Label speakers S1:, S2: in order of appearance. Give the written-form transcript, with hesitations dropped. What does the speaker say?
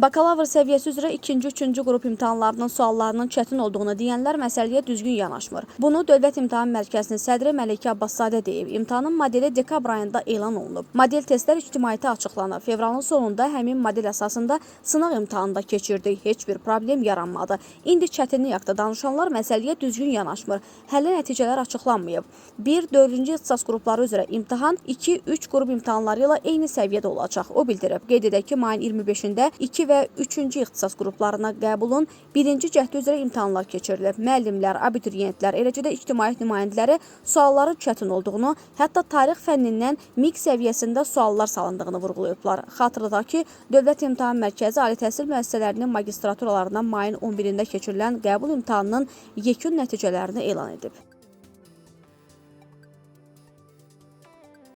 S1: Bakalavr səviyyəsi üzrə 2-ci, 3-cü qrup imtahanlarının suallarının çətin olduğunu deyənlər məsələyə düzgün yanaşmır. Bunu Dövlət İmtahan Mərkəzinin sədri Məlikə Abbaszadə deyib. İmtahanın modeli dekabr ayında elan olunub. Model testlər ictimaiyyətə açıqlanıb. Fevralın sonunda həmin model əsasında sınaq imtahanında keçirdik. Heç bir problem yaranmadı. İndi çətinlik haqqında danışanlar məsələyə düzgün yanaşmır. Hələ nəticələr açıqlanmayıb. 1-4-cü ixtisas qrupları üzrə imtahan 2-3 qrup imtahanları ilə eyni səviyyədə olacaq. O bildirib. Qeyd edək ki, mayın 25-də 2 və 3-cü ixtisas qruplarına qəbulun 1-ci cəhdi üzrə imtahanlar keçirilib. Müəllimlər, abituriyentlər, eləcə də ictimaiyyət nümayəndələri sualların çətin olduğunu, hətta tarix fənnindən MİQ səviyyəsində suallar salındığını vurğulayıblar. Xatırladaq ki, Dövlət İmtahan Mərkəzi ali təhsil müəssisələrinin magistraturalarına mayın 11-də keçirilən qəbul imtahanının yekun nəticələrini elan edib.